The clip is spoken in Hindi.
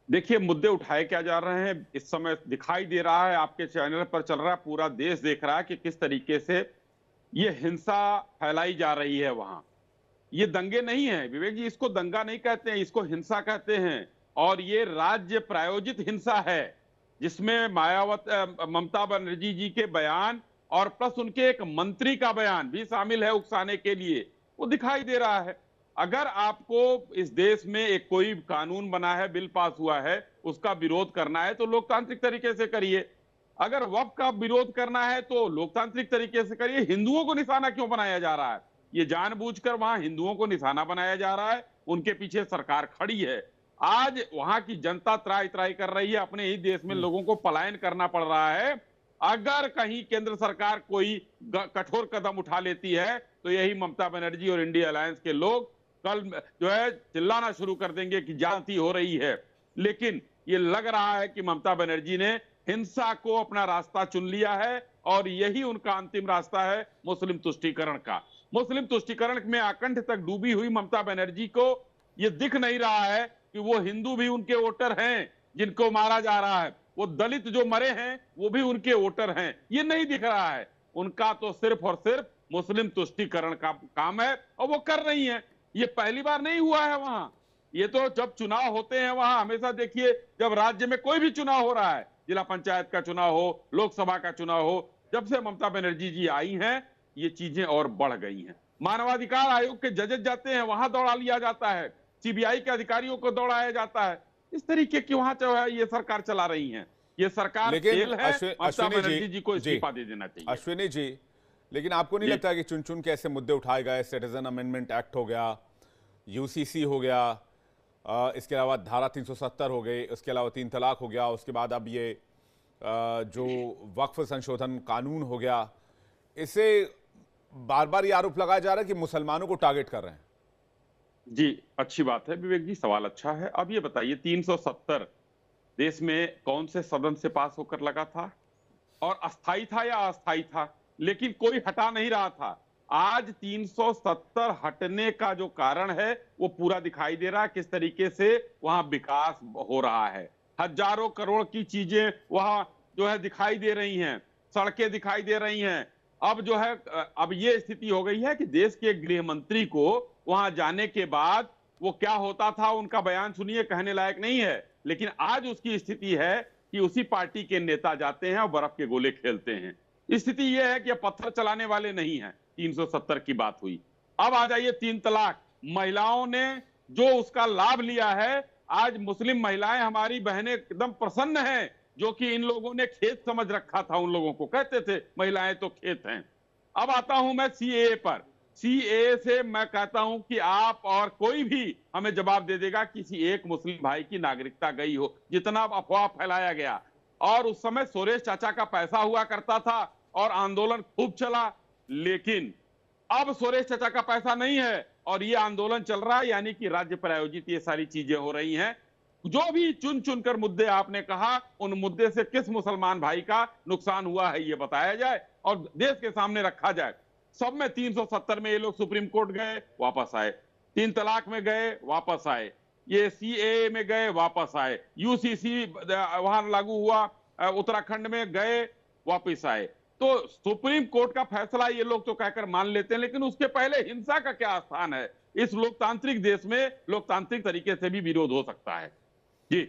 देखिए, मुद्दे उठाए क्या जा रहे हैं इस समय दिखाई दे रहा है, आपके चैनल पर चल रहा है, पूरा देश देख रहा है कि किस तरीके से ये हिंसा फैलाई जा रही है वहां। ये दंगे नहीं है विवेक जी, इसको दंगा नहीं कहते हैं, इसको हिंसा कहते हैं। और ये राज्य प्रायोजित हिंसा है, जिसमें ममता बनर्जी जी के बयान और प्लस उनके एक मंत्री का बयान भी शामिल है उकसाने के लिए। वो दिखाई दे रहा है। अगर आपको इस देश में एक कोई कानून बना है, बिल पास हुआ है, उसका विरोध करना है तो लोकतांत्रिक तरीके से करिए। अगर वक्फ का विरोध करना है तो लोकतांत्रिक तरीके से करिए। हिंदुओं को निशाना क्यों बनाया जा रहा है? ये जानबूझकर वहां हिंदुओं को निशाना बनाया जा रहा है। उनके पीछे सरकार खड़ी है। आज वहां की जनता त्राही त्राही कर रही है, अपने ही देश में लोगों को पलायन करना पड़ रहा है। अगर कहीं केंद्र सरकार कोई कठोर कदम उठा लेती है तो यही ममता बनर्जी और इंडिया अलायंस के लोग कल जो है चिल्लाना शुरू कर देंगे कि ज्यादती हो रही है। लेकिन ये लग रहा है कि ममता बनर्जी ने हिंसा को अपना रास्ता चुन लिया है और यही उनका अंतिम रास्ता है मुस्लिम तुष्टीकरण का। मुस्लिम तुष्टीकरण में आकंठ तक डूबी हुई ममता बनर्जी को यह दिख नहीं रहा है कि वो हिंदू भी उनके वोटर हैं जिनको मारा जा रहा है, वो दलित जो मरे हैं वो भी उनके वोटर हैं, ये नहीं दिख रहा है। उनका तो सिर्फ और सिर्फ मुस्लिम तुष्टीकरण का काम है और वो कर रही है। ये पहली बार नहीं हुआ है वहां, ये तो जब चुनाव होते हैं वहां हमेशा देखिए, जब राज्य में कोई भी चुनाव हो रहा है, जिला पंचायत का चुनाव हो, लोकसभा का चुनाव हो, जब से ममता बनर्जी जी आई हैं ये चीजें और बढ़ गई हैं। मानवाधिकार आयोग के जजेस जाते हैं, वहां दौड़ा लिया जाता है, सीबीआई के अधिकारियों को दौड़ाया जाता है। इस तरीके की वहां जो है ये सरकार चला रही है। ये सरकार लेकिन फेल है। ममता बनर्जी जी को इस्तीफा दे देना चाहिए। अश्विनी जी, लेकिन आपको नहीं लगता कि चुन चुन के ऐसे मुद्दे उठाए गए? सिटीजन अमेंडमेंट एक्ट हो गया, यूसीसी हो गया, इसके अलावा धारा 370 हो गई, उसके अलावा 3 तलाक हो गया, उसके बाद अब ये जो वक्फ संशोधन कानून हो गया, इसे बार बार ये आरोप लगाया जा रहा है कि मुसलमानों को टारगेट कर रहे हैं। जी, अच्छी बात है विवेक जी, सवाल अच्छा है। अब ये बताइए 370 देश में कौन से सदन से पास होकर लगा था और अस्थाई था या अस्थाई था? लेकिन कोई हटा नहीं रहा था। आज 370 हटने का जो कारण है वो पूरा दिखाई दे रहा है, किस तरीके से वहां विकास हो रहा है। हजारों करोड़ की चीजें वहां जो है दिखाई दे रही हैं, सड़कें दिखाई दे रही हैं। अब जो है अब ये स्थिति हो गई है कि देश के गृह मंत्री को वहां जाने के बाद वो क्या होता था उनका बयान सुनिए, कहने लायक नहीं है। लेकिन आज उसकी स्थिति है कि उसी पार्टी के नेता जाते हैं और बर्फ के गोले खेलते हैं। स्थिति यह है कि पत्थर चलाने वाले नहीं हैं। 370 की बात हुई। अब आ जाइए 3 तलाक। महिलाओं ने जो उसका लाभ लिया है, आज मुस्लिम महिलाएं हमारी बहनें एकदम प्रसन्न हैं, जो कि इन लोगों ने खेत समझ रखा था। उन लोगों को कहते थे महिलाएं तो खेत हैं। अब आता हूं मैं सीएए पर। सीएए से मैं कहता हूं कि आप और कोई भी हमें जवाब दे देगा किसी एक मुस्लिम भाई की नागरिकता गई हो, जितना अफवाह फैलाया गया। और उस समय सुरेश चाचा का पैसा हुआ करता था और आंदोलन खूब चला। लेकिन अब सुरेश चाचा का पैसा नहीं है और ये आंदोलन चल रहा है, यानी कि राज्य प्रायोजित ये सारी चीजें हो रही हैं। जो भी चुन चुनकर मुद्दे आपने कहा, उन मुद्दे से किस मुसलमान भाई का नुकसान हुआ है ये बताया जाए और देश के सामने रखा जाए। सब में 370 में ये लोग सुप्रीम कोर्ट गए, वापस आए। 3 तलाक में गए, वापस आए। ये सीएए में गए, वापस आए। यूसीसी वहां लागू हुआ, उत्तराखंड में गए, वापस आए। तो सुप्रीम कोर्ट का फैसला ये लोग तो कहकर मान लेते हैं, लेकिन उसके पहले हिंसा का क्या स्थान है? इस लोकतांत्रिक देश में लोकतांत्रिक तरीके से भी विरोध हो सकता है। जी।